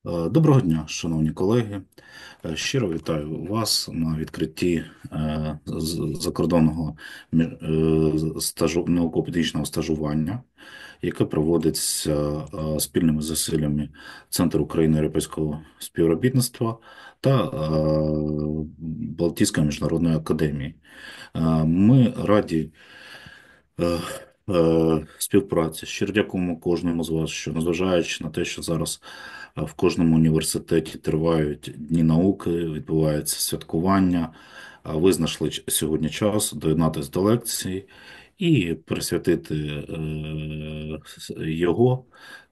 Доброго дня, шановні колеги. Щиро вітаю вас на відкритті закордонного науково-педагогічного стажування, яке проводиться спільними зусиллями Центру України-європейського співробітництва та Балтійської міжнародної академії. Ми раді співпраці. Щиро дякуємо кожному з вас, що незважаючи на те, що зараз в кожному університеті тривають Дні науки, відбувається святкування, ви знайшли сьогодні час доєднатися до лекції і присвятити його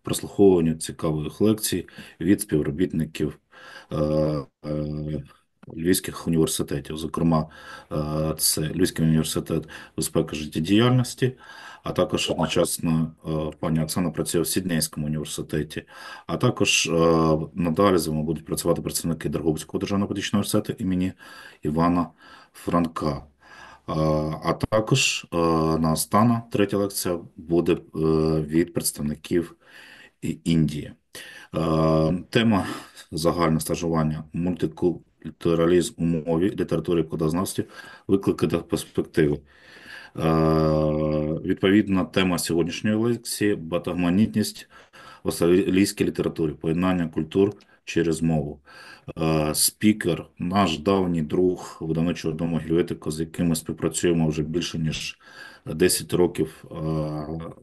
прослуховуванню цікавих лекцій від співробітників е, е, львівських університетів. Зокрема, це Львівський університет безпеки життєдіяльності, а також одночасно пані Оксана працює в Сіднейському університеті, а також надалі з вами будуть працювати працівники Дрогобицького державного педагогічного університету імені Івана Франка. А також наостанок третя лекція буде від представників Індії. Тема загальне стажування мультикультуралізм у мові, літературі, перекладознавстві, виклики та перспективи. Відповідна тема сьогоднішньої лекції багатомовність в австралійській літературі, поєднання культур через мову. Спікер, наш давній друг видавничого дому Гельветико, з яким ми співпрацюємо вже більше ніж 10 років,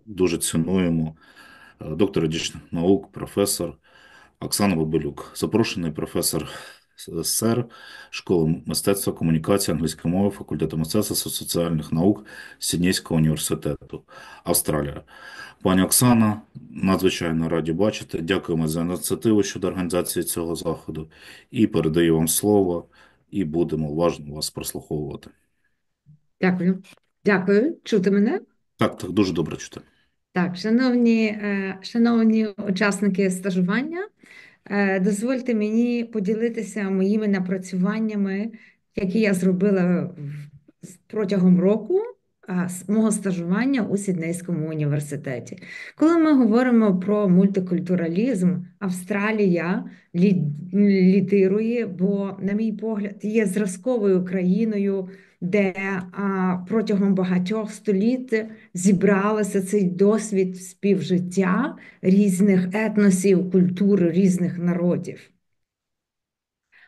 дуже цінуємо, доктор юридичних наук, професор Оксана Бабелюк, запрошений професор СССР, школи мистецтва, комунікації, англійської мови, факультету мистецтва соціальних наук Сіднейського університету, Австралія. Пані Оксана, надзвичайно раді бачити. Дякуємо за ініціативу щодо організації цього заходу. І передаю вам слово, і будемо уважно вас прослуховувати. Дякую. Дякую. Чути мене? Так, так, дуже добре чути. Так, шановні учасники стажування, дозвольте мені поділитися моїми напрацюваннями, які я зробила протягом року мого стажування у Сіднейському університеті. Коли ми говоримо про мультикультуралізм, Австралія лідирує, бо, на мій погляд, є зразковою країною, де протягом багатьох століть зібралося цей досвід співжиття різних етносів, культур, різних народів.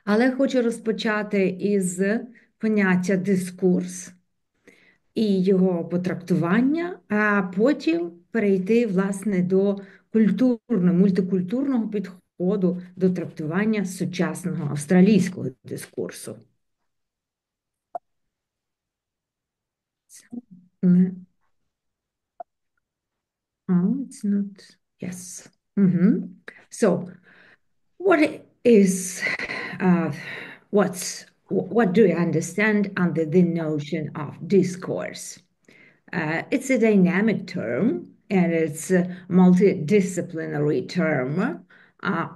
Але хочу розпочати із поняття дискурс і його потрактування, а потім перейти, власне, до мультикультурного підходу до трактування сучасного австралійського дискурсу. Oh, it's not. Yes. So, what is, what do you understand under the notion of discourse? It's a dynamic term and it's a multidisciplinary term.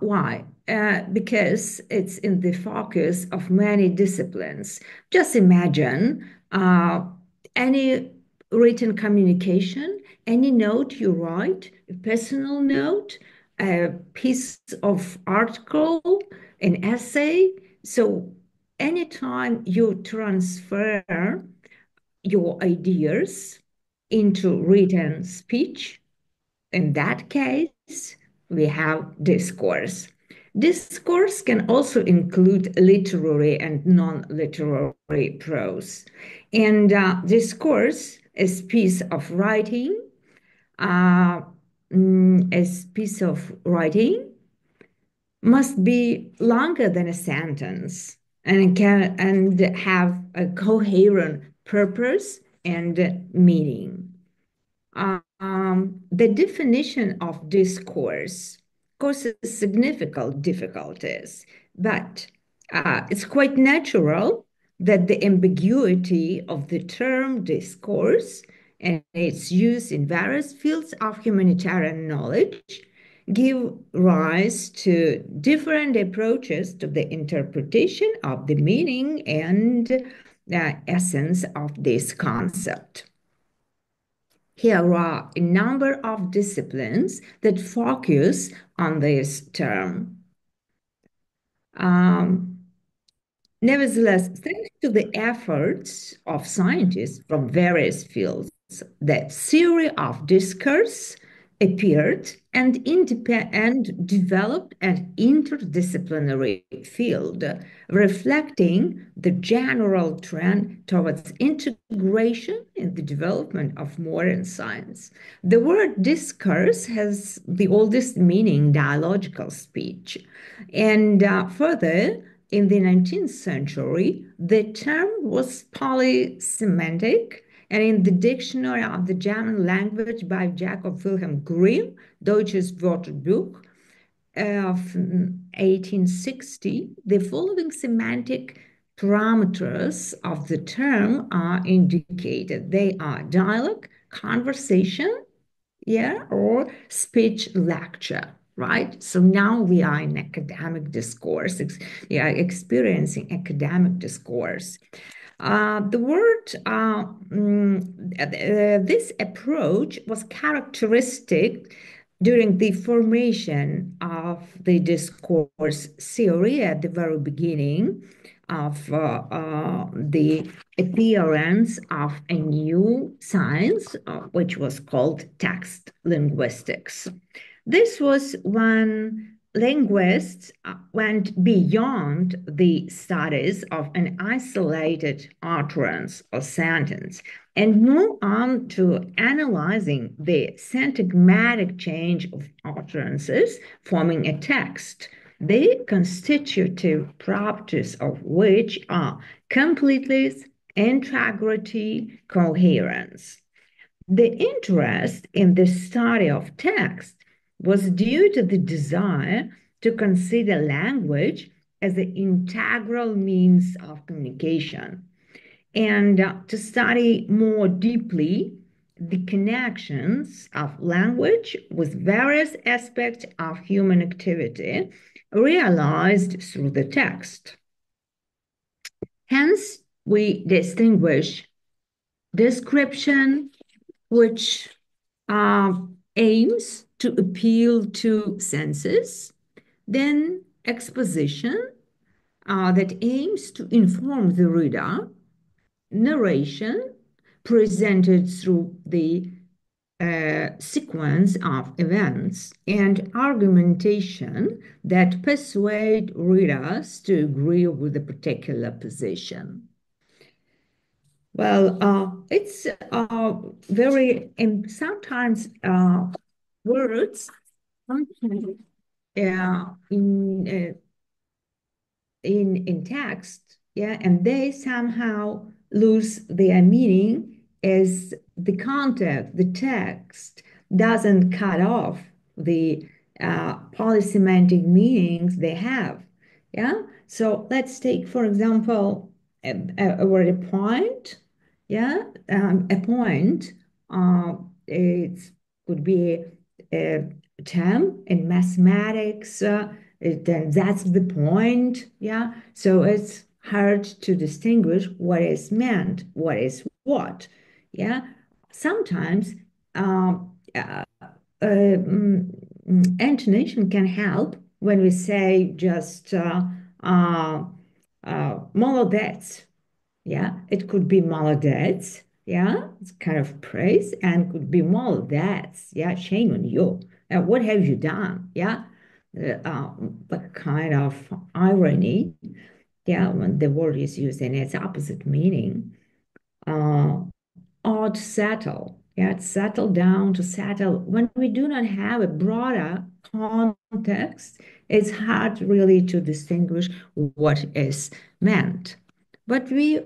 Why? Because it's in the focus of many disciplines. Just imagine any written communication, any note you write, a personal note, a piece of article, an essay. So anytime you transfer your ideas into written speech, in that case, we have discourse. Discourse can also include literary and non-literary prose. And discourse is piece of writing, must be longer than a sentence and have a coherent purpose and meaning. The definition of discourse causes significant difficulties, but it's quite natural that the ambiguity of the term discourse and its use in various fields of humanitarian knowledge give rise to different approaches to the interpretation of the meaning and the essence of this concept. Here are a number of disciplines that focus on this term. Nevertheless, thanks to the efforts of scientists from various fields, the theory of discourse appeared and developed an interdisciplinary field, reflecting the general trend towards integration in the development of modern science. The word discourse has the oldest meaning, dialogical speech. And further, in the 19th century, the term was polysemantic, and in the dictionary of the German language by Jacob Wilhelm Grimm, Deutsches Wörterbuch of 1860, the following semantic parameters of the term are indicated. They are dialogue, conversation, or speech lecture. Right? So now we are in academic discourse, experiencing academic discourse. This approach was characteristic during the formation of the discourse theory at the very beginning of the appearance of a new science, which was called text linguistics. This was when linguists went beyond the studies of an isolated utterance or sentence and moved on to analyzing the syntagmatic change of utterances forming a text, the constitutive properties of which are completeness, integrity, coherence. The interest in the study of text was due to the desire to consider language as an integral means of communication and to study more deeply the connections of language with various aspects of human activity realized through the text. Hence, we distinguish description, which aims to appeal to senses, then exposition that aims to inform the reader, narration presented through the sequence of events, and argumentation that persuade readers to agree with a particular position. Well, it's very, sometimes words in text, and they somehow lose their meaning as the context, the text doesn't cut off the polysemantic meanings they have. So let's take, for example, a word, a point. A point. It could be a term in mathematics. That's the point. So it's hard to distinguish what is meant, what is what. Sometimes intonation can help when we say just молодець. It could be молодець. It's kind of praise, and could be молодець. Shame on you. What have you done? But kind of irony. When the word is used in its opposite meaning. Or to settle. To settle down, to settle. When we do not have a broader context, it's hard really to distinguish what is meant. But we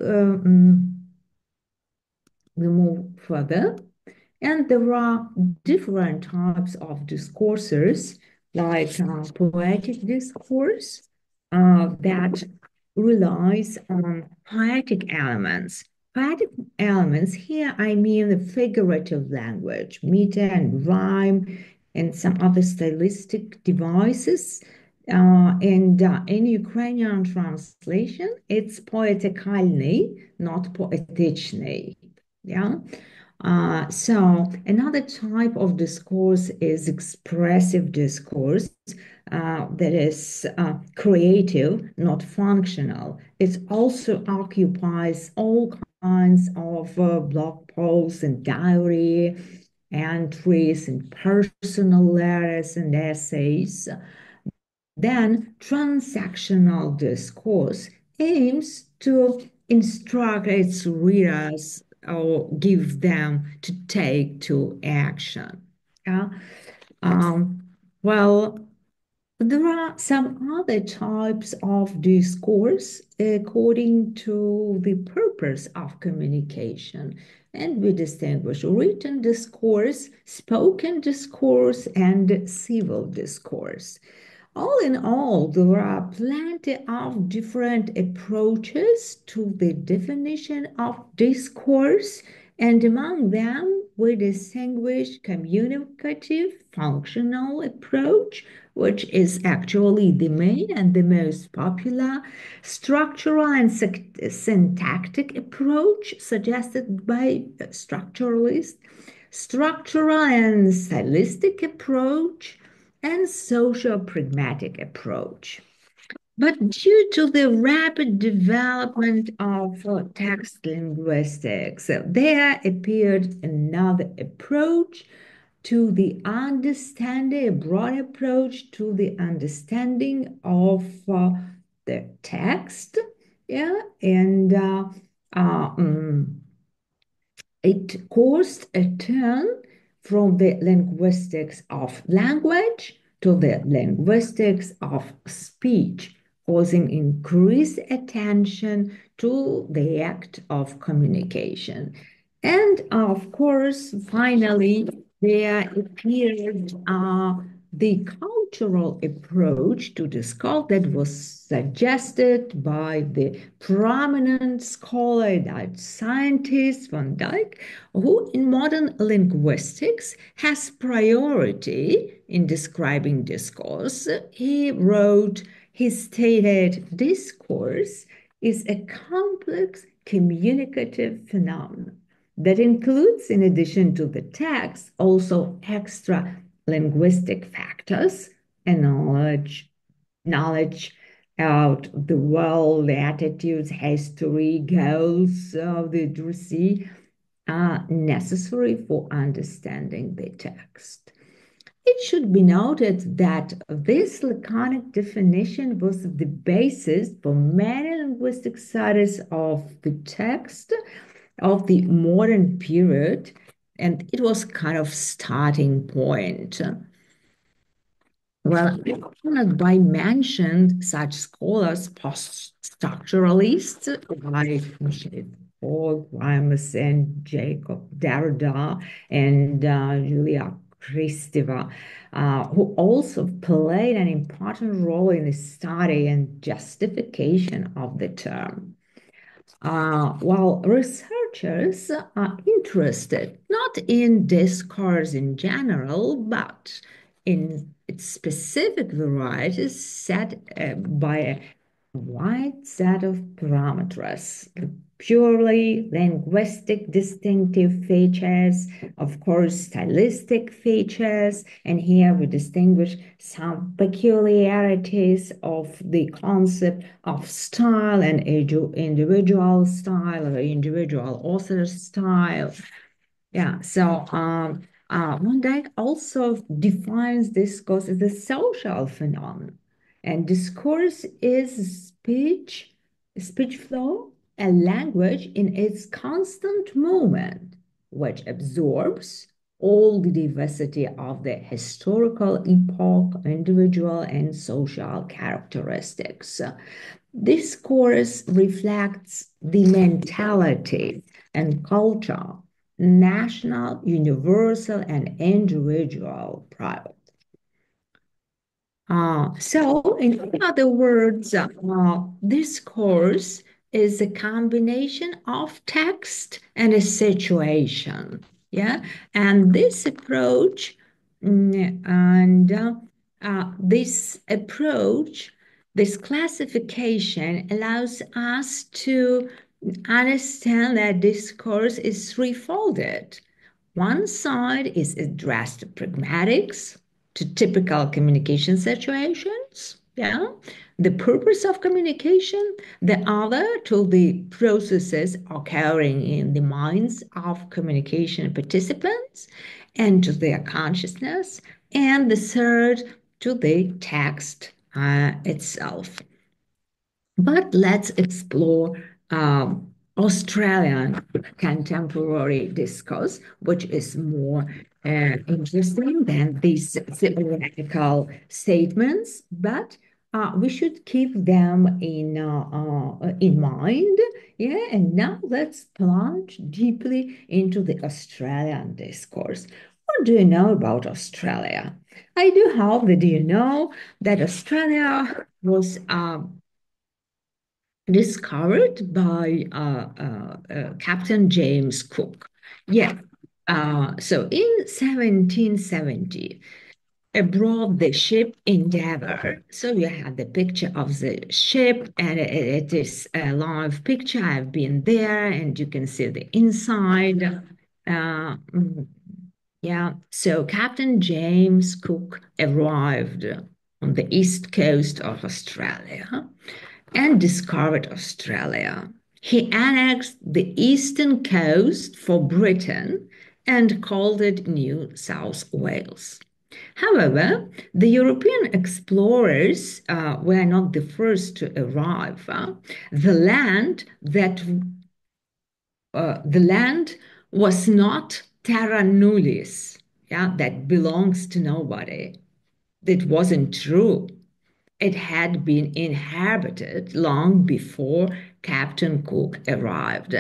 move further, and there are different types of discourses, like poetic discourse that relies on poetic elements. Poetic elements, here I mean the figurative language, meter and rhyme, and some other stylistic devices. And in Ukrainian translation, it's poetikальний, not poetичний. So another type of discourse is expressive discourse, that is creative, not functional. It also occupies all kinds of blog posts and diary entries and personal letters and essays. Then transactional discourse aims to instruct its readers or give them to take to action. Yeah? Well, there are some other types of discourse according to the purpose of communication. And we distinguish written discourse, spoken discourse, and civil discourse. All in all, there are plenty of different approaches to the definition of discourse, and among them we distinguish communicative functional approach, which is actually the main and the most popular, structural and syntactic approach suggested by structuralists, structural and stylistic approach, and social pragmatic approach. But due to the rapid development of text linguistics, there appeared another approach to the understanding, a broad approach to the understanding of the text, yeah, and it caused a turn from the linguistics of language to the linguistics of speech, causing increased attention to the act of communication. And of course, finally, there appeared the cultural approach to discourse that was suggested by the prominent scholar, that scientist Van Dyck, who in modern linguistics has priority in describing discourse. He stated, discourse is a complex communicative phenomenon that includes, in addition to the text, also extra linguistic factors and knowledge about the world, attitudes, history, goals of the addressee are necessary for understanding the text. It should be noted that this laconic definition was the basis for many linguistic studies of the text of the modern period, and it was kind of starting point. Well, I mentioned such scholars, post-structuralists like Paul Grimes and Jacob Derrida and Julia Kristeva, who also played an important role in the study and justification of the term. While researchers are interested not in discourse in general, but in its specific varieties set by a wide set of parameters, purely linguistic distinctive features, of course, stylistic features, and here we distinguish some peculiarities of the concept of style and individual style or individual author style. Yeah, so Van Dyck also defines discourse as a social phenomenon, and discourse is speech flow, a language in its constant movement, which absorbs all the diversity of the historical epoch, individual and social characteristics. Discourse reflects the mentality and culture, national, universal, and individual private. So, in other words, discourse is a combination of text and a situation. Yeah, and this approach, this classification allows us to understand that discourse is threefolded. One side is addressed to pragmatics, to typical communication situations, yeah, the purpose of communication, the other to the processes occurring in the minds of communication participants and to their consciousness, and the third to the text itself. But let's explore Australian contemporary discourse, which is more interesting than these theoretical statements, but we should keep them in mind. Yeah, and now let's plunge deeply into the Australian discourse. What do you know about Australia? I do hope that you know that Australia was discovered by Captain James Cook. Yeah. So in 1770, aboard the ship Endeavour. So you have the picture of the ship, and it is a live picture. I've been there, and you can see the inside. Yeah. So Captain James Cook arrived on the east coast of Australia and discovered Australia. He annexed the eastern coast for Britain and called it New South Wales. However, the European explorers were not the first to arrive. The land was not terra nullius, yeah, that belongs to nobody. That wasn't true. It had been inhabited long before Captain Cook arrived,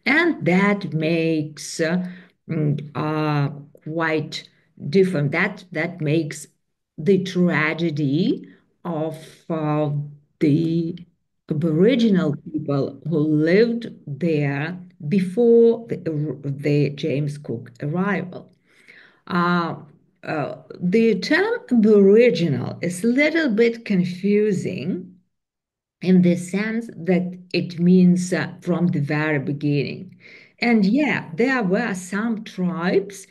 and that makes quite different. That makes the tragedy of the Aboriginal people who lived there before the James Cook arrival. The term Aboriginal is a little bit confusing in the sense that it means from the very beginning. And yeah, there were some tribes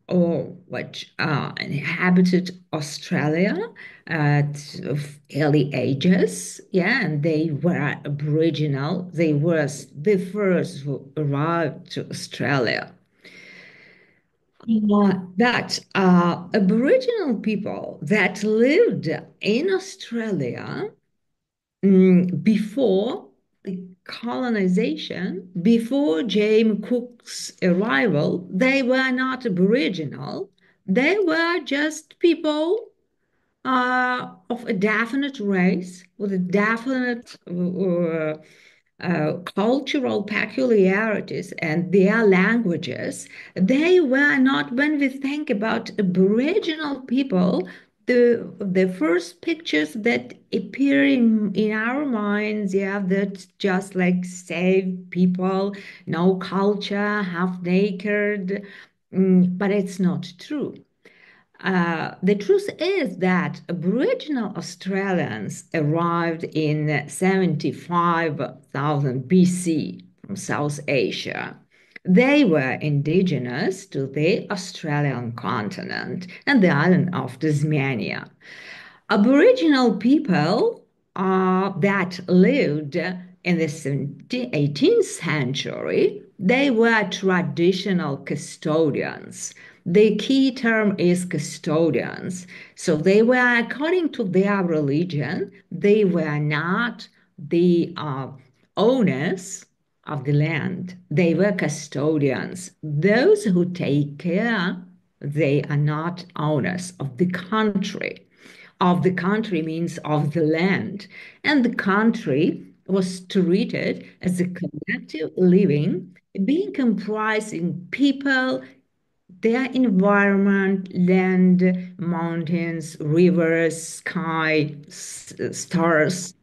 which inhabited Australia at early ages, yeah, and they were Aboriginal. They were the first who arrived to Australia. That Aboriginal people that lived in Australia before the colonization, before James Cook's arrival, they were not Aboriginal. They were just people of a definite race with a definite cultural peculiarities and their languages. They were not, when we think about Aboriginal people, the first pictures that appear in our minds, yeah, that just like saved people, no culture, half naked, but it's not true. The truth is that Aboriginal Australians arrived in 75,000 BC from South Asia. They were indigenous to the Australian continent and the island of Tasmania. Aboriginal people that lived in the 18th century, they were traditional custodians. The key term is custodians. So they were, according to their religion, they were not the owners of the land. They were custodians. Those who take care, they are not owners of the country. Of the country means of the land. And the country was treated as a collective living, being comprising people, their environment, land, mountains, rivers, sky, stars,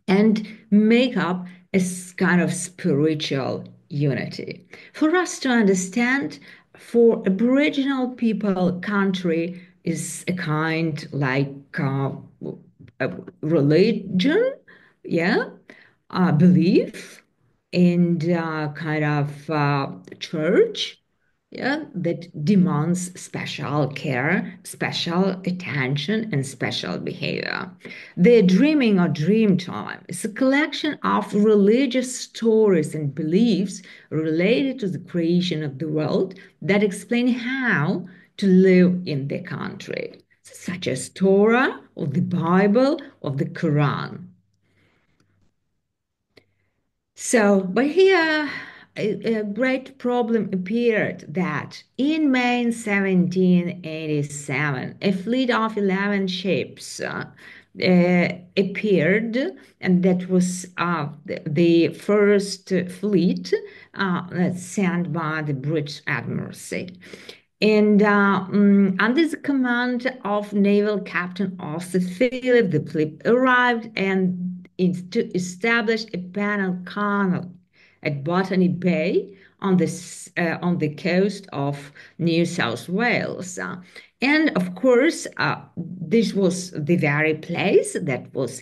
and make up a kind of spiritual unity. For us to understand, for Aboriginal people, country is a kind like a religion, yeah, belief, and kind of church, yeah, that demands special care, special attention, and special behavior. The dreaming or dream time is a collection of religious stories and beliefs related to the creation of the world that explain how to live in the country, such as Torah, or the Bible, or the Quran. So, but here a great problem appeared that in May 1787, a fleet of 11 ships appeared, and that was the first fleet sent by the British Admiralty. And under the command of Naval Captain Arthur Phillip, the fleet arrived and to establish a panel canal at Botany Bay on the coast of New South Wales. And of course, this was the very place that was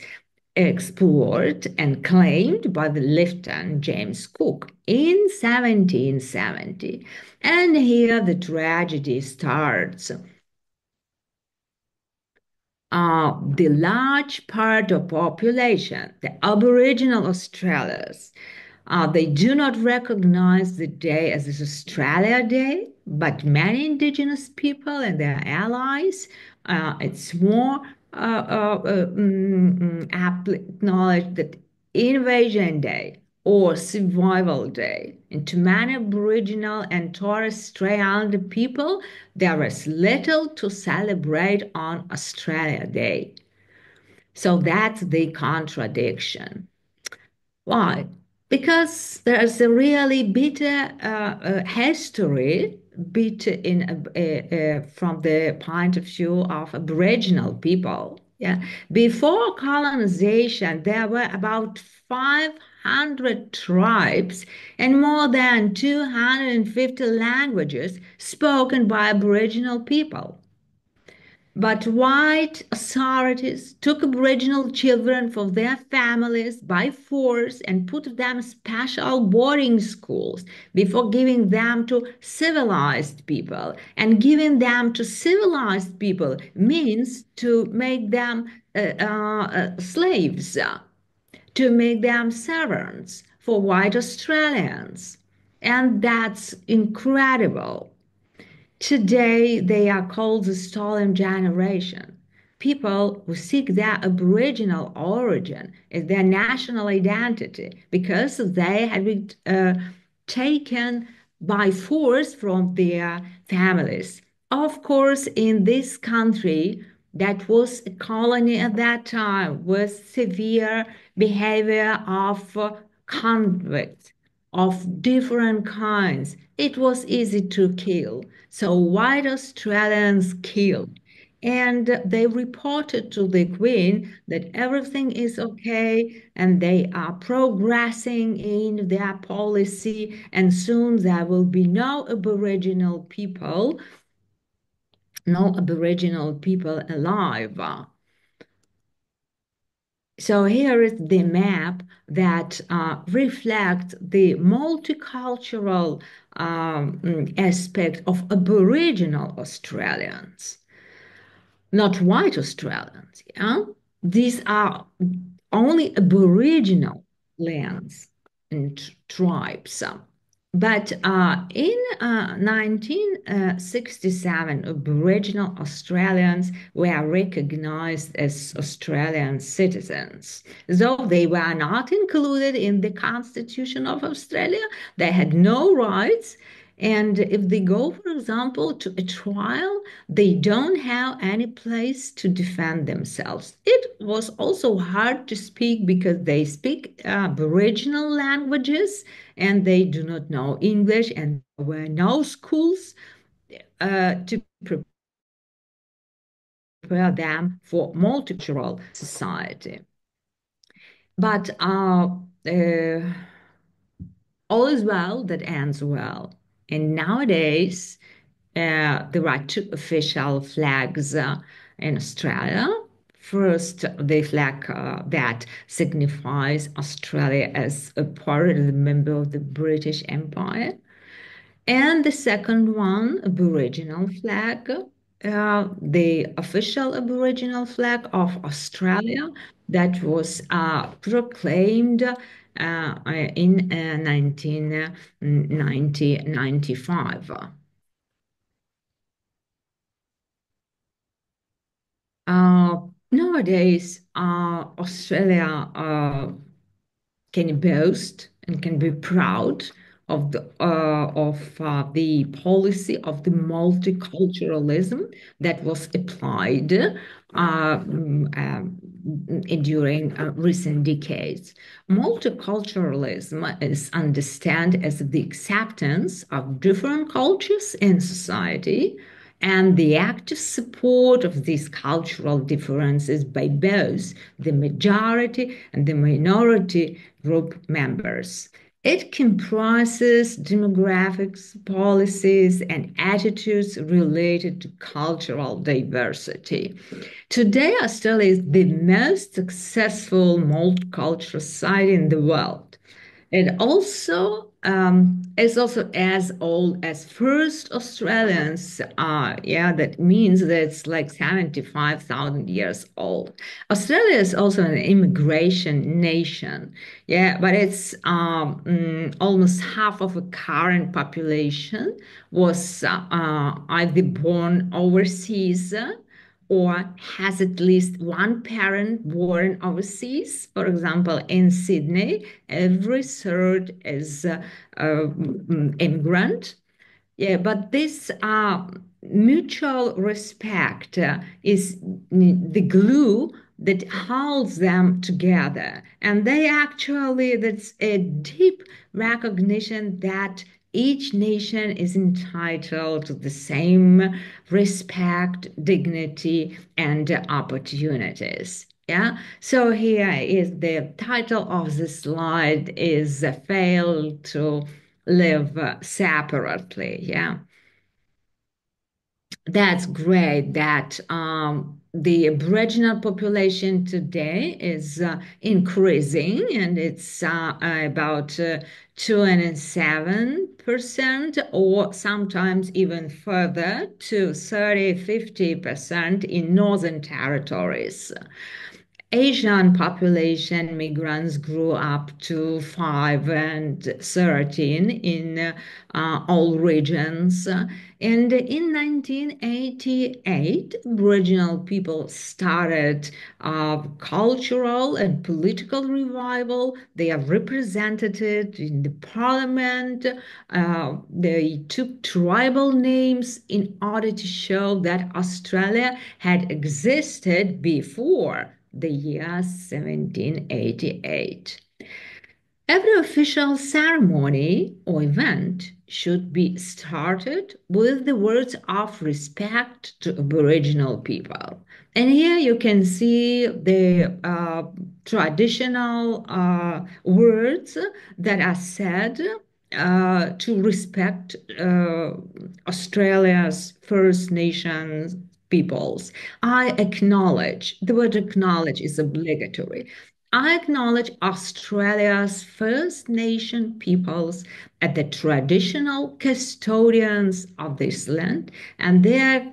explored and claimed by the Lieutenant James Cook in 1770. And here the tragedy starts. The large part of population, the Aboriginal Australians, they do not recognize the day as Australia Day, but many Indigenous people and their allies, it's more acknowledge that Invasion Day or Survival Day. And to many Aboriginal and Torres Strait Islander people, there is little to celebrate on Australia Day. So that's the contradiction. Why? Because there's a really bitter history, from the point of view of Aboriginal people. Yeah. Before colonization, there were about 500 tribes and more than 250 languages spoken by Aboriginal people. But white authorities took Aboriginal children from their families by force and put them in special boarding schools before giving them to civilized people. And giving them to civilized people means to make them slaves, to make them servants for white Australians. And that's incredible. Today, they are called the stolen generation. People who seek their Aboriginal origin as their national identity because they had been taken by force from their families. Of course, in this country, that was a colony at that time with severe behavior of convicts of different kinds. It was easy to kill. So white Australians killed. And they reported to the Queen that everything is okay and they are progressing in their policy, and soon there will be no Aboriginal people alive. So here is the map that reflects the multicultural aspect of Aboriginal Australians, not white Australians. Yeah? These are only Aboriginal lands and tribes. But in 1967, Aboriginal Australians were recognized as Australian citizens. Though they were not included in the Constitution of Australia, they had no rights. And if they go, for example, to a trial, they don't have any place to defend themselves. It was also hard to speak because they speak Aboriginal languages and they do not know English, and there were no schools to prepare them for multicultural society. But all is well that ends well. And nowadays, there are two official flags in Australia. First, the flag that signifies Australia as a part of the member of the British Empire. And the second one, Aboriginal flag, the official Aboriginal flag of Australia that was proclaimed in 1995. Nowadays, Australia can boast and can be proud of the policy of the multiculturalism that was applied during recent decades. Multiculturalism is understood as the acceptance of different cultures in society and the active support of these cultural differences by both the majority and the minority group members. It comprises demographics, policies, and attitudes related to cultural diversity. Today, Australia is the most successful multicultural society in the world. It also is also as old as first Australians are. Yeah, that means that it's like 75,000 years old. Australia is also an immigration nation. Yeah, but it's almost half of the current population was either born overseas or has at least one parent born overseas. For example, in Sydney, every third is immigrant. Yeah, but this mutual respect is the glue that holds them together. And that's a deep recognition that each nation is entitled to the same respect, dignity, and opportunities. Yeah. So here is the title of the slide is Fail to Live Separately. Yeah. That's great that the Aboriginal population today is increasing, and it's about 207%, or sometimes even further to 30-50% in Northern Territories. Asian population migrants grew up to 5 and 13 in all regions. And in 1988, Aboriginal people started cultural and political revival. They are represented in the parliament. They took tribal names in order to show that Australia had existed before the year 1788. Every official ceremony or event should be started with the words of respect to Aboriginal people. And here you can see the traditional words that are said to respect Australia's First Nations peoples. I acknowledge, the word acknowledge is obligatory. I acknowledge Australia's First Nation peoples as the traditional custodians of this land and their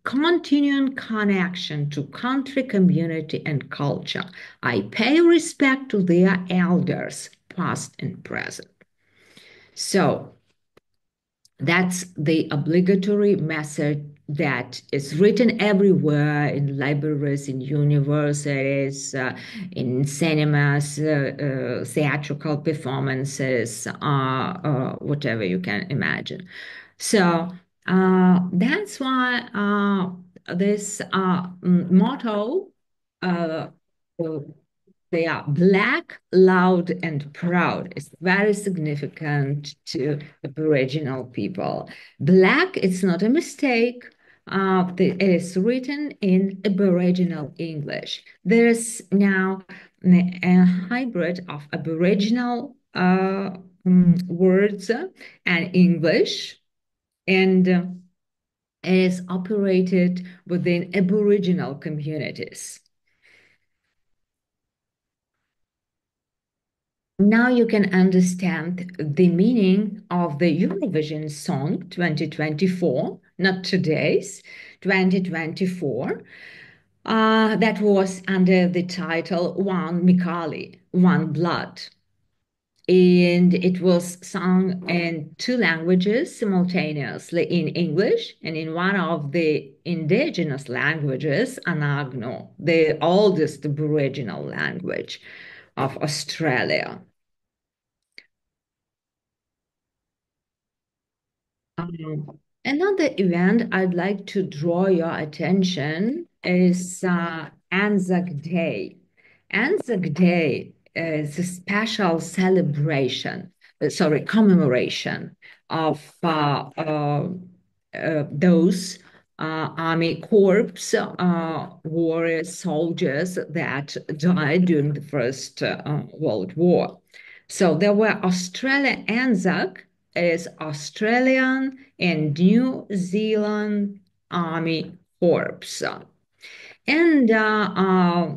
continuing connection to country, community, and culture. I pay respect to their elders, past and present. So that's the obligatory message that is written everywhere in libraries, in universities, in cinemas, theatrical performances, whatever you can imagine. So that's why this motto, they are black, loud, and proud. It's very significant to Aboriginal people. Black, it's not a mistake. It is written in Aboriginal English. There's now a hybrid of Aboriginal words and English, and it is operated within Aboriginal communities. Now you can understand the meaning of the Eurovision song 2024, not today's, 2024, that was under the title One Mikali, One Blood. And it was sung in two languages simultaneously, in English and in one of the indigenous languages, Anagno, the oldest Aboriginal language of Australia. Another event I'd like to draw your attention is Anzac Day. Anzac Day is a special celebration, commemoration of those Army Corps warriors, soldiers that died during the First World War. So there were Australian Anzac is Australian and New Zealand Army Corps. And the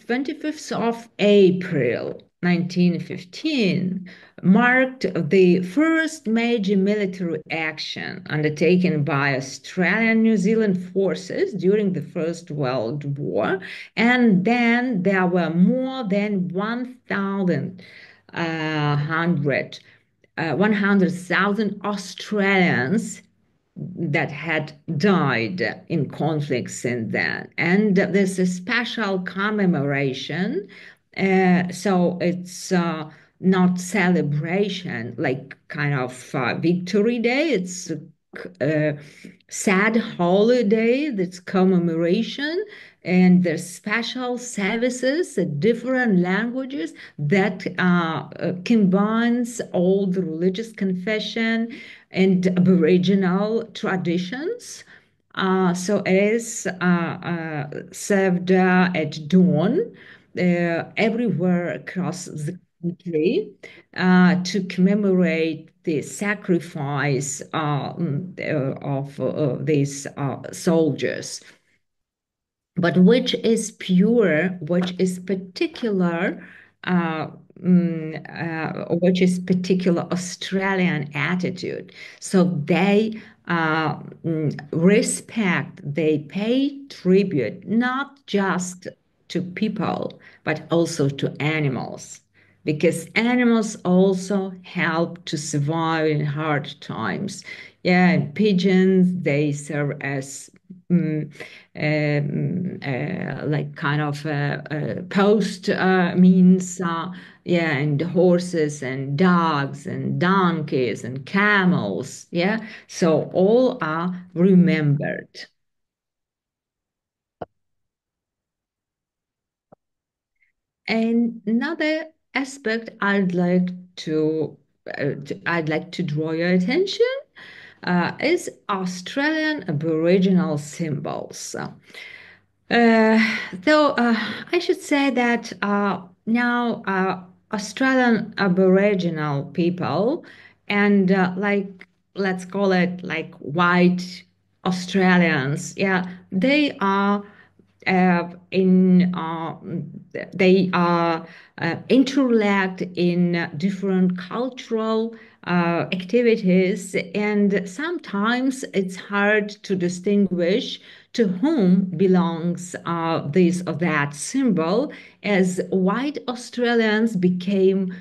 25th of April, 1915, marked the first major military action undertaken by Australian and New Zealand forces during the First World War. And then there were more than 100,000 Australians that had died in conflict since then. And there's a special commemoration. So it's not celebration, like kind of Victory Day. It's a sad holiday that's commemoration, and there's special services in different languages that combines all the religious confession and Aboriginal traditions. So it is served at dawn everywhere across the country to commemorate the sacrifice of these soldiers. But which is pure, which is particular Australian attitude. So they respect, they pay tribute not just to people, but also to animals, because animals also help to survive in hard times. Yeah, and pigeons, they serve as like kind of post means, yeah, and horses and dogs and donkeys and camels, yeah. So all are remembered. And another aspect I'd like to draw your attention is Australian Aboriginal symbols. Though I should say that now Australian Aboriginal people and like let's call it like white Australians, yeah, they are they are interact in different cultural activities, and sometimes it's hard to distinguish to whom belongs this or that symbol, as white Australians became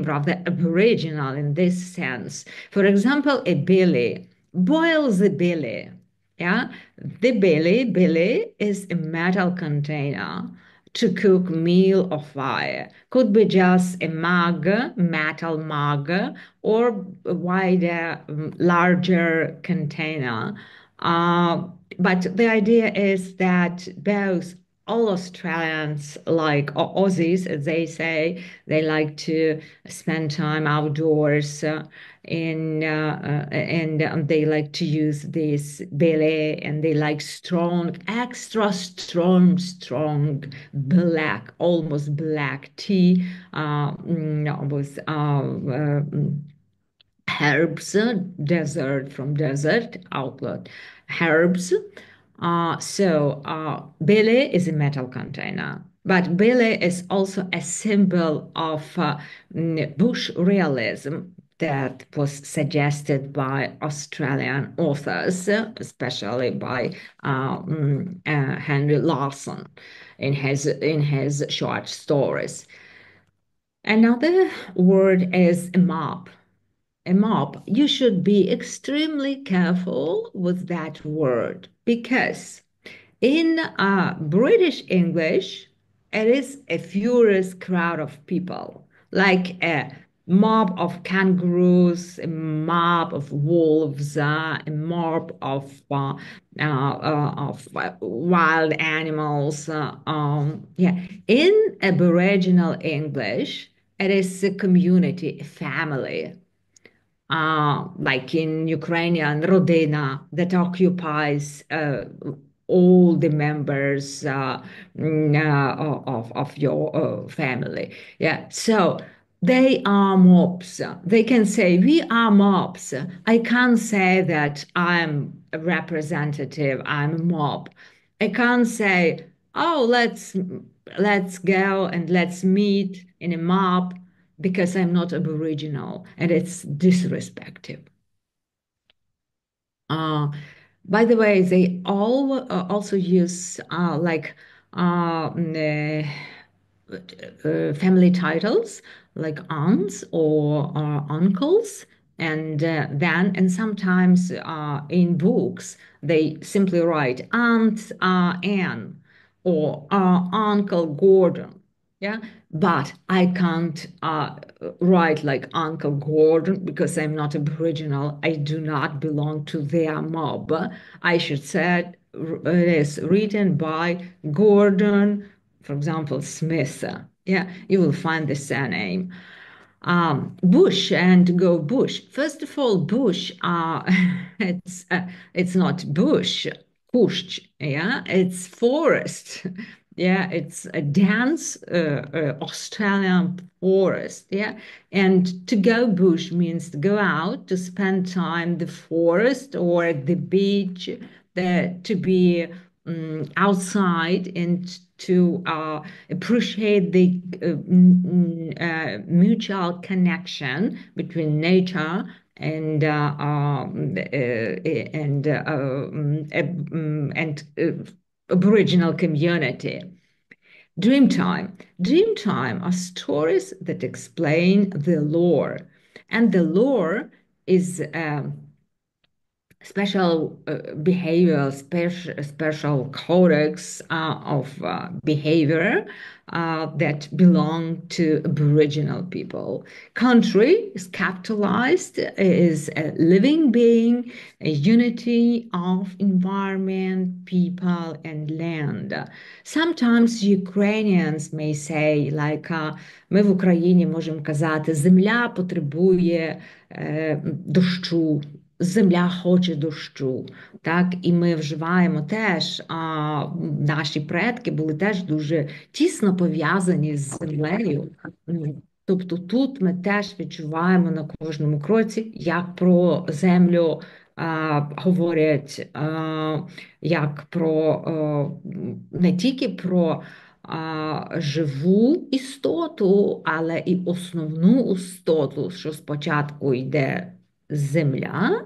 rather Aboriginal in this sense. For example, a billy, boil the billy. Yeah, the billy is a metal container to cook meal or fire. Could be just a mug, metal mug, or a wider, larger container. But the idea is that both all Australians, like or Aussies, as they say, they like to spend time outdoors and they like to use this belly, and they like strong, extra strong black, almost black tea with herbs, desert outlet herbs. So belly is a metal container. But Billy is also a symbol of bush realism that was suggested by Australian authors, especially by Henry Larson in his short stories. Another word is a mob. A mob. You should be extremely careful with that word because in British English, it is a furious crowd of people, like a mob of kangaroos, a mob of wolves, a mob of wild animals. Yeah, in Aboriginal English, it is a community, a family. Like in Ukrainian, rodina, that occupies all the members of your family. Yeah, so they are mobs. They can say, we are mobs. I can't say that I'm a representative, I'm a mob. I can't say, oh, let's go and let's meet in a mob because I'm not Aboriginal, and it's disrespectful. By the way, they all also use family titles like aunts or uncles, and sometimes in books they simply write Aunt Anne or Uncle Gordon. Yeah, but I can't write like Uncle Gordon because I'm not Aboriginal. I do not belong to their mob. I should say it is written by Gordon, for example, Smith. Yeah, you will find the surname. Bush and go bush. First of all, bush, it's not bush, kush, yeah, it's forest. Yeah, it's a dense Australian forest. Yeah, and to go bush means to go out to spend time in the forest or at the beach, to be outside and to appreciate the mutual connection between nature and Aboriginal community. Dreamtime. Dreamtime are stories that explain the lore, and the lore is special behavior, special codex of behavior that belong to Aboriginal people. Country is capitalized, is a living being, a unity of environment, people, and land. Sometimes Ukrainians may say, like, ми в Україні можемо казати, земля потребує дощу, земля хоче дощу, так, і ми вживаємо теж, наші предки були теж дуже тісно пов'язані з землею. Тобто тут ми теж відчуваємо на кожному кроці, як про землю говорять, як про не тільки про живу істоту, але і основну істоту, що спочатку йде земля,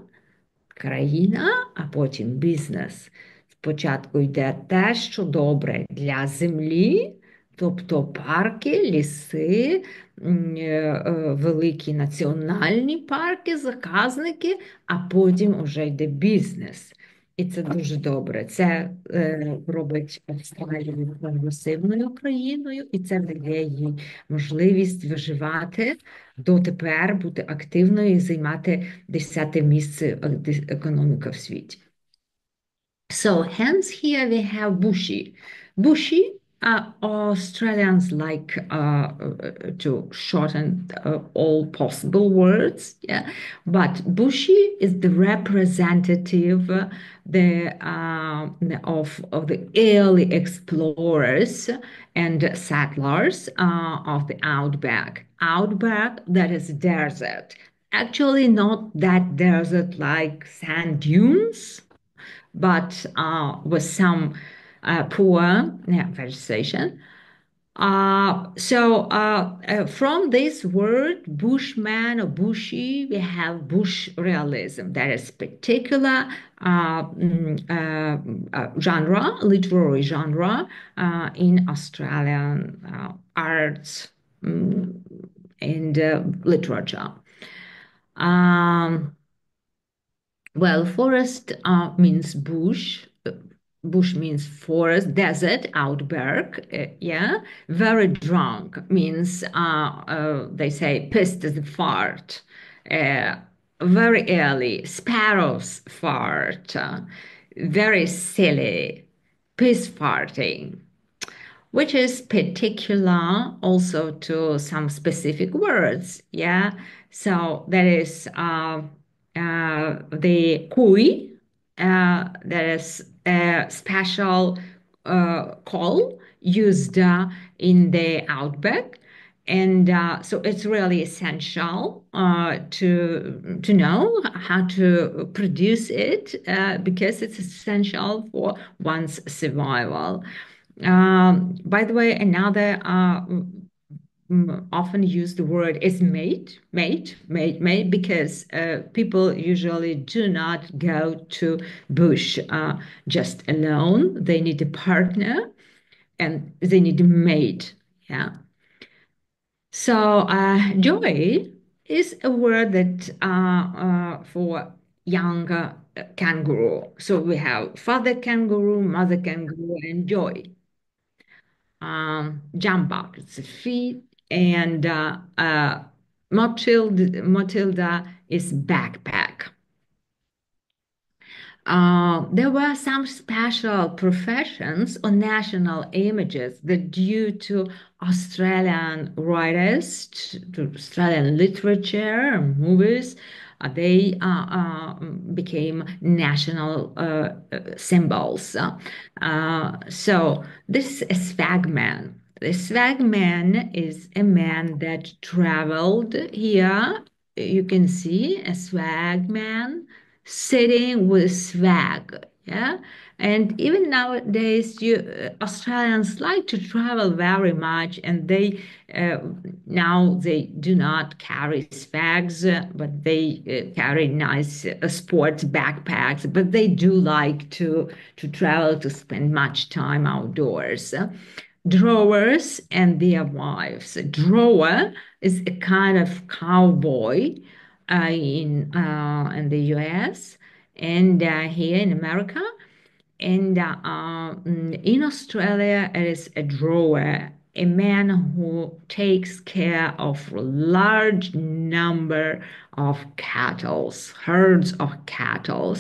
країна, а потім бізнес. Спочатку йде те, що добре для землі, тобто парки, ліси, великі національні парки, заказники, а потім вже йде бізнес. І це дуже добре. Це робить Австралію прогресивною країною, і це дає їй можливість виживати дотепер, бути активною і займати 10-те місце економіка в світі. So hence here we have bushy. Bushy, Australians like to shorten all possible words, yeah. But bushy is the representative of the early explorers and settlers of the outback. Outback, that is desert. Actually, not that desert like sand dunes, but with some poor vegetation. From this word, bushman or bushy, we have bush realism. That is particular genre, literary genre in Australian arts and literature. Well, forest means bush. Bush means forest, desert, outback, yeah. Very drunk means, they say, pissed as a fart. Very early, sparrows fart. Very silly, piss farting, which is particular also to some specific words, yeah. So that is the kui, that is a special call used in the outback. And so it's really essential to know how to produce it because it's essential for one's survival. By the way, another often used word is mate, because people usually do not go to bush just alone. They need a partner and they need a mate, yeah. So joy is a word that for young kangaroo. So we have father kangaroo, mother kangaroo, and joy. Jump up, it's a feet, and Matilda is backpack. There were some special professions or national images that due to Australian writers, to Australian literature, movies, they became national symbols. So this is swagman. The swagman is a man that traveled here. You can see a swagman sitting with swag, yeah. And even nowadays, Australians like to travel very much, and they now they do not carry swags, but they carry nice sports backpacks. But they do like to travel, to spend much time outdoors. Drovers and their wives. A drover is a kind of cowboy in the US and here in America. And in Australia, it is a drover, a man who takes care of a large number of cattle, herds of cattle.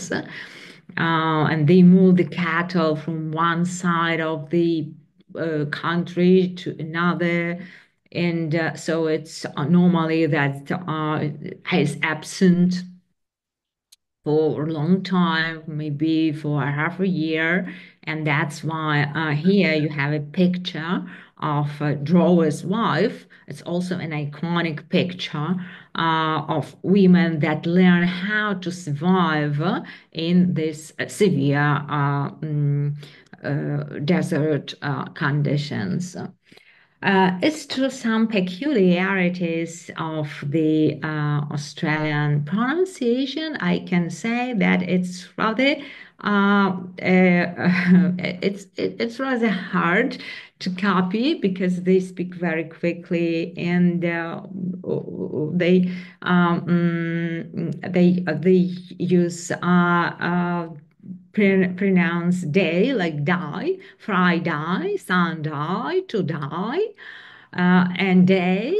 And they move the cattle from one side of the country to another. And so it's normally that is absent for a long time, maybe for half a year. And that's why here you have a picture of a drover's wife. It's also an iconic picture of women that learn how to survive in this severe desert conditions. It's true some peculiarities of the Australian pronunciation. I can say that it's rather it's rather hard to copy because they speak very quickly and they use pronounce day like die, fry die, sun die, to die, and day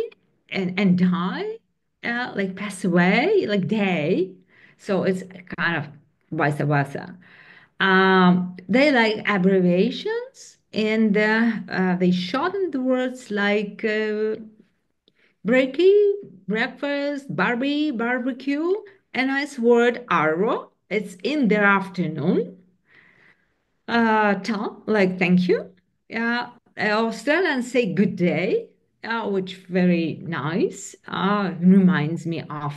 and die, like pass away, like day. So it's kind of vice versa. They like abbreviations and they shorten the words like breaky, breakfast, Barbie, barbecue, a nice word arrow. It's in the afternoon. Like thank you. Australians say good day, which very nice. Reminds me of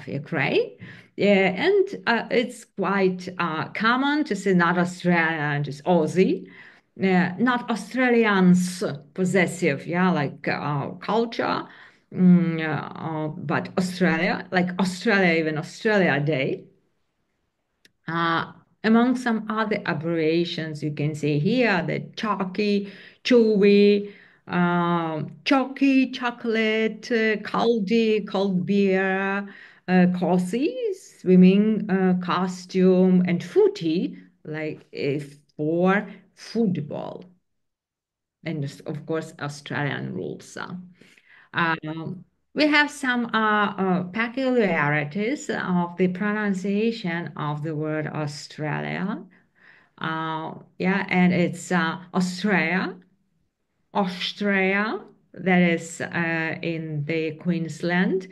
Ukraine. Yeah, and it's quite common to say not Australian, just Aussie. not Australians possessive, yeah, like culture, but Australia, like Australia, even Australia Day. Among some other abbreviations, you can see here the chalky, chewy, chalky, chocolate, caldy, cold beer, cozy, swimming costume, and footy, like for football. And of course, Australian rules. We have some peculiarities of the pronunciation of the word Australia. Yeah, and it's Australia, Australia, that is in the Queensland.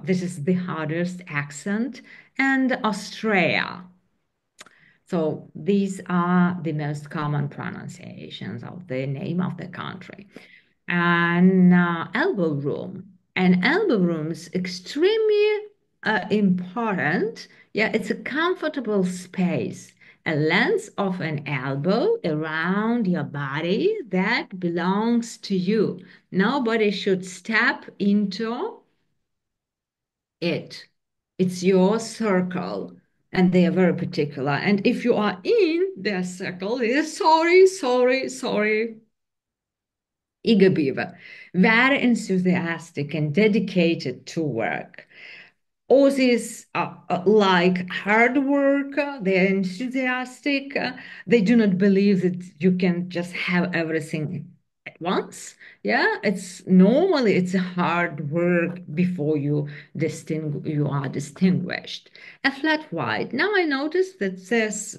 This is the hardest accent, and Australia. So these are the most common pronunciations of the name of the country. And elbow room. And elbow room is extremely important. Yeah, it's a comfortable space, a length of an elbow around your body that belongs to you. Nobody should step into it. It's your circle, and they are very particular. And if you are in their circle, they are sorry, sorry, sorry. Eager beaver, very enthusiastic and dedicated to work. Aussies like hard work, they're enthusiastic, they do not believe that you can just have everything at once. Yeah, it's hard work before you are distinguished. A flat white. Now I noticed that there's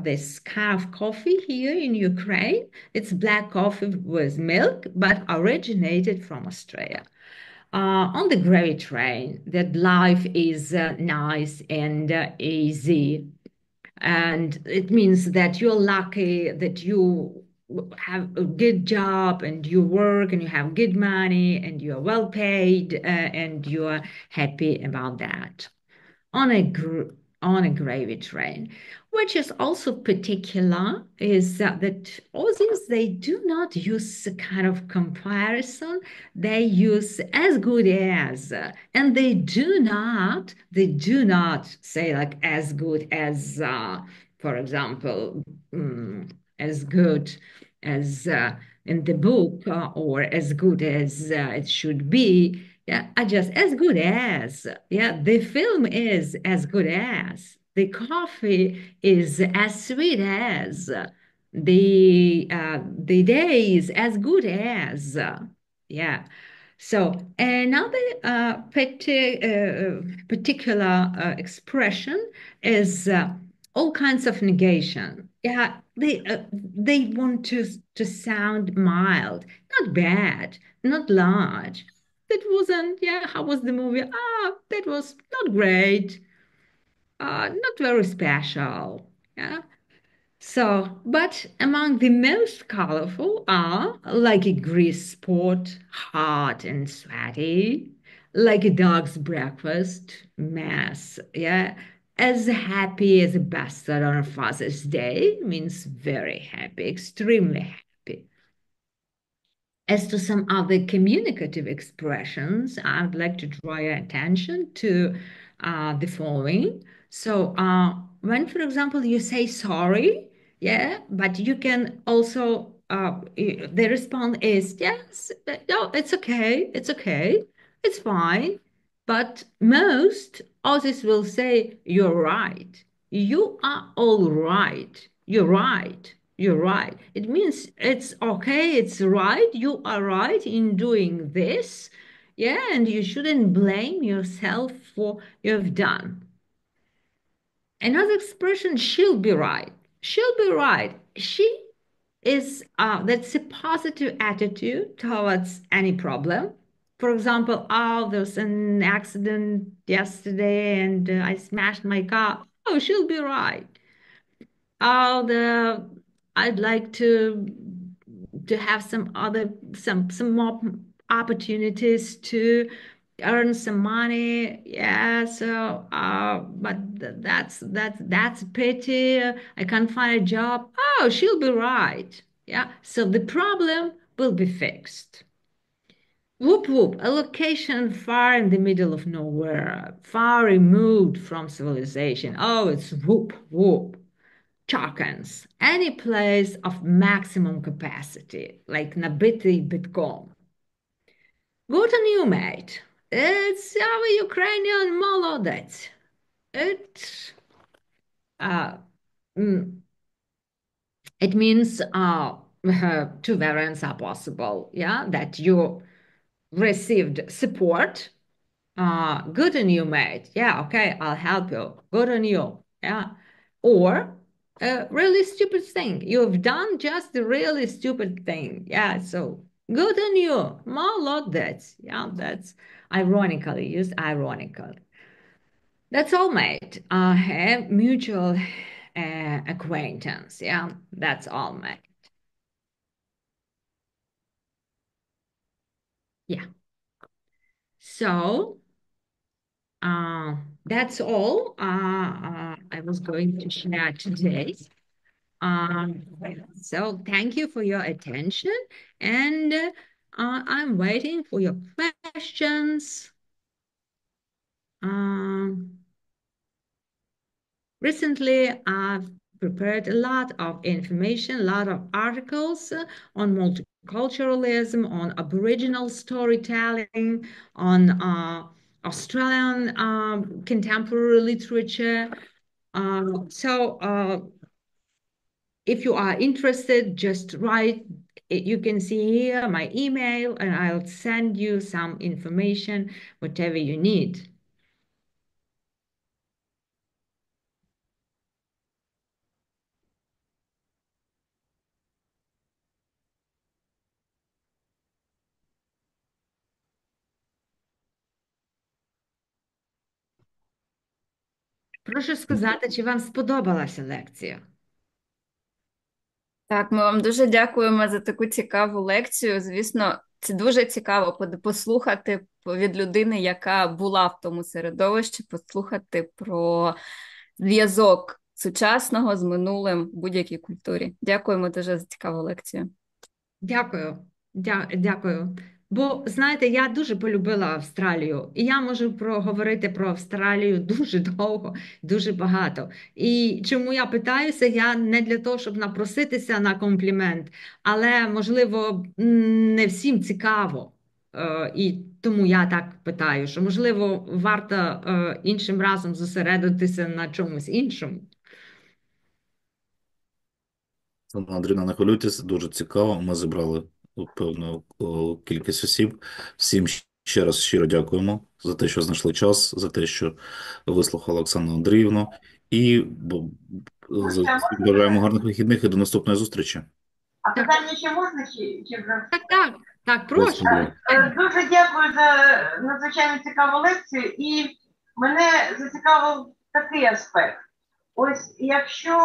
this kind of coffee here in Ukraine. It's black coffee with milk, but originated from Australia. On the gravy train, that life is nice and easy. And it means that you're lucky that you have a good job and you work and you have good money and you're well paid and you're happy about that. On a gravy train, which is also particular, is that Aussies, they do not use a kind of comparison. They use as good as, and they do not say like as good as, for example, as good as in the book or as good as it should be. Yeah, I just as good as. Yeah, the film is as good as. The coffee is as sweet as. The day is as good as. Yeah. So another particular expression is all kinds of negation. Yeah, they want to sound mild, not bad, not large. That wasn't, yeah, how was the movie? That was not great, not very special. Yeah. So, but among the most colorful are like a grease spot, hot and sweaty, like a dog's breakfast mess. Yeah. As happy as a bastard on a Father's Day means very happy, extremely happy. As to some other communicative expressions, I would like to draw your attention to the following. So, when, for example, you say sorry, yeah, but you can also, the response is yes, no, it's okay, it's fine. But most Aussies will say, you're right, you are all right, you're right. You're right. It means it's okay, it's right, you are right in doing this. Yeah, and you shouldn't blame yourself for what you've done. Another expression, she'll be right. She'll be right. She is, that's a positive attitude towards any problem. For example, there's an accident yesterday and I smashed my car. Oh, she'll be right. I'd like to have some more opportunities to earn some money. Yeah, so but that's a pity. I can't find a job. Oh, she'll be right. Yeah, so the problem will be fixed. Whoop whoop, a location far in the middle of nowhere, far removed from civilization. Oh, it's whoop whoop. Chakans, any place of maximum capacity, like nabitий битком. Good on you, mate. It's our Ukrainian молодець. Uh, mm, it means two variants are possible, yeah, that you received support. Good on you, mate. Yeah, okay, I'll help you. Good on you. Yeah. Or a really stupid thing. You've done just a really stupid thing. Yeah, so good on you. Молодець. Yeah, that's ironically used ironically. That's all, mate. Have mutual acquaintance. Yeah, that's all, mate. Yeah. So that's all I was going to share today. Um, so thank you for your attention, and I'm waiting for your questions. Recently, I've prepared a lot of information, a lot of articles on multiculturalism, on Aboriginal storytelling, on Australian contemporary literature. So if you are interested, just write. You can see here my email, and I'll send you some information, whatever you need. Прошу сказати, чи вам сподобалася лекція? Так, ми вам дуже дякуємо за таку цікаву лекцію. Звісно, це дуже цікаво послухати від людини, яка була в тому середовищі, послухати про зв'язок сучасного з минулим в будь-якій культурі. Дякуємо дуже за цікаву лекцію. Дякую. Дякую. Бо, знаєте, я дуже полюбила Австралію, і я можу проговорити про Австралію дуже довго, дуже багато. І чому я питаюся, я не для того, щоб напроситися на комплімент, але, можливо, не всім цікаво. І тому я так питаю, що, можливо, варто іншим разом зосередитися на чомусь іншому. Андріна, не хвилюйтесь, дуже цікаво. Ми зібрали певну кількість осіб. Всім ще раз щиро дякуємо за те, що знайшли час, за те, що вислухали Оксану Андріївну. І бажаємо гарних вихідних і до наступної зустрічі. А питання ще можна чи вже? Так, прошу. Дуже дякую за надзвичайно цікаву лекцію, і мене зацікавив такий аспект. Ось якщо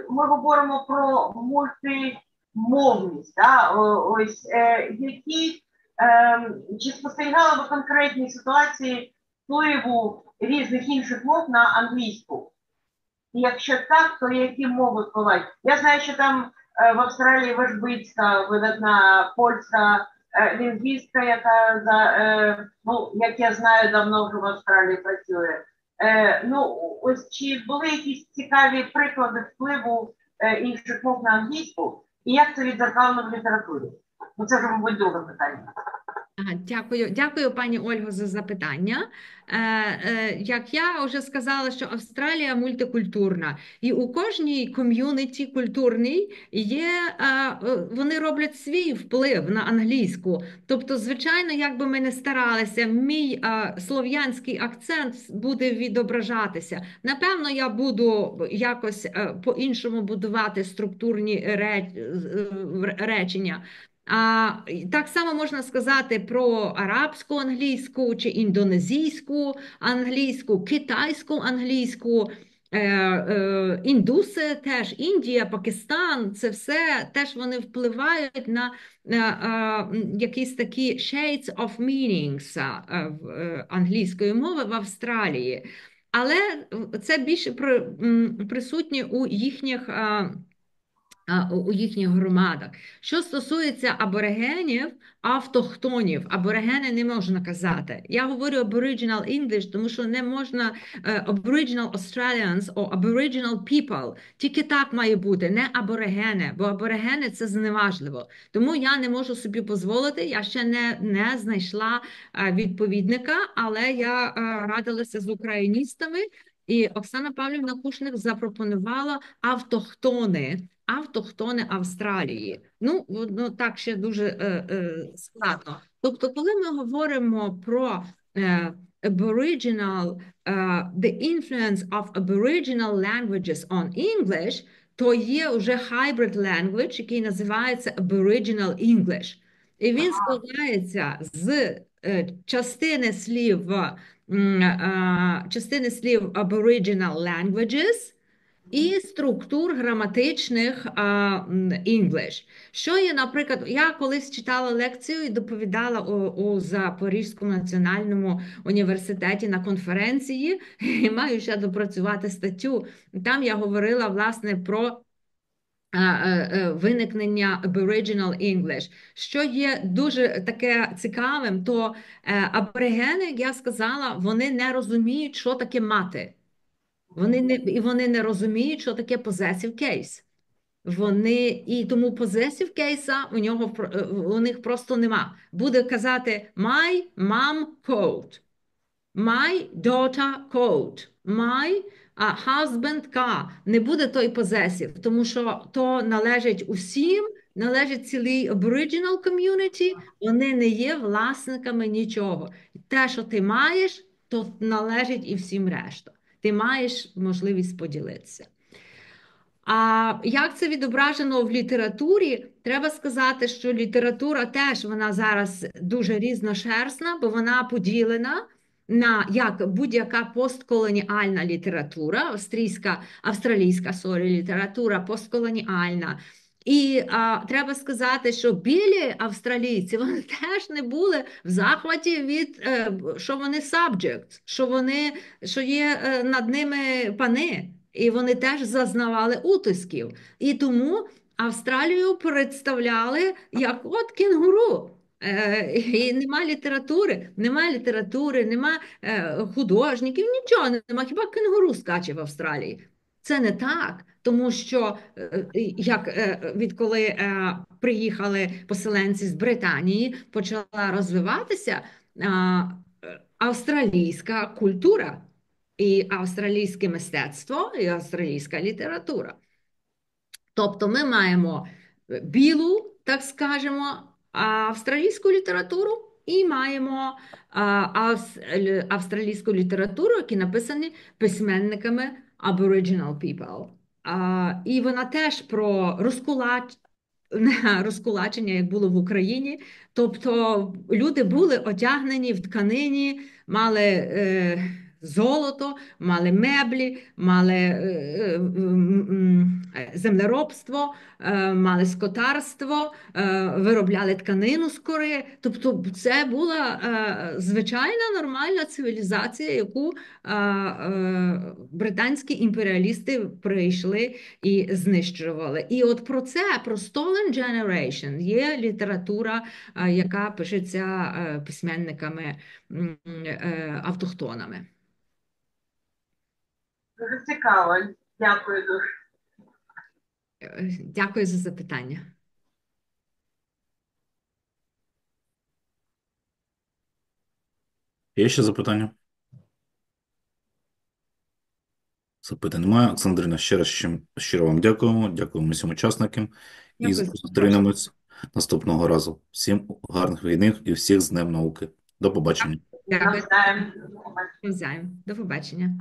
ми говоримо про мультимовність, да, ось чи спостерігали ви конкретні ситуації впливу різних інших мов на англійську? І якщо так, то які мови впливають? Я знаю, що там в Австралії Вежбицька, видатна польська лінгвістка, яка, як я знаю, давно вже в Австралії працює. Ось чи були якісь цікаві приклади впливу інших мов на англійську, і як це відзеркалено в літературі? Це вже, мабуть, друге питання. Дякую, пані Ольго, за запитання. Як я вже сказала, що Австралія мультикультурна, і у кожній ком'юніті культурній вони роблять свій вплив на англійську. Тобто, звичайно, як би ми не старалися, мій слов'янський акцент буде відображатися. Напевно, я буду якось по-іншому будувати структурні речення. Так само можна сказати про арабську англійську, чи індонезійську англійську, китайську англійську, індуси теж, Індія, Пакистан, це все теж вони впливають на якісь такі shades of meanings англійської мови в Австралії. Але це більше присутнє у їхніх у їхніх громадах. Що стосується аборигенів, автохтонів, аборигени не можна казати. Я говорю Aboriginal English, тому що не можна Aboriginal Australians or Aboriginal people. Тільки так має бути, не аборигени, бо аборигени – це зневажливо. Тому я не можу собі дозволити, я ще не знайшла відповідника, але я радилася з україністами, і Оксана Павлівна Кушник запропонувала автохтони Австралії. Ну, так ще дуже складно. Тобто, коли ми говоримо про Aboriginal, the influence of Aboriginal languages on English, то є вже hybrid language, який називається Aboriginal English. І він складається з частини слів Aboriginal languages і структур граматичних English. Що є, наприклад, я колись читала лекцію і доповідала у Запорізькому національному університеті на конференції, і маю ще допрацювати статтю. Там я говорила, власне, про виникнення Aboriginal English. Що є дуже таке цікавим, то аборигени, як я сказала, вони не розуміють, що таке мати. Вони не розуміють, що таке possessive case. І тому possessive case у них просто нема. Буде казати my mom coat, my daughter coat, my husband car. Не буде той possessive, тому що то належить усім, належить цілій Aboriginal community, вони не є власниками нічого. Те, що ти маєш, то належить і всім решта. Ти маєш можливість поділитися. А як це відображено в літературі? Треба сказати, що література теж вона зараз дуже різношерстна, бо вона поділена на як будь-яка постколоніальна література, австралійська література постколоніальна. І треба сказати, що білі австралійці, вони теж не були в захваті від, що вони subject, що є над ними пани, і вони теж зазнавали утисків. І тому Австралію представляли як от кенгуру. І немає літератури, нема художників, нічого нема, хіба кенгуру скаче в Австралії. Це не так, тому що відколи приїхали поселенці з Британії, почала розвиватися австралійська культура, і австралійське мистецтво, і австралійська література. Тобто ми маємо білу, так скажемо, австралійську літературу і маємо австралійську літературу, які написані письменниками Aboriginal people. І вона теж про розкулачення, як було в Україні. Тобто люди були одягнені в тканині, мали золото, мали меблі, мали землеробство, мали скотарство, виробляли тканину з кори. Тобто це була звичайна нормальна цивілізація, яку британські імперіалісти прийшли і знищували. І от про це, про Stolen Generation, є література, яка пишеться письменниками автохтонами. Дуже цікаво. Дякую дуже. Дякую за запитання. Є ще запитання? Запитань немає. Оксана Андріївна, ще раз щиро вам дякуємо. Дякуємо всім учасникам. І зустрінемось наступного разу. Всім гарних вихідних і всіх з Днем науки. До побачення. Дякую. До побачення.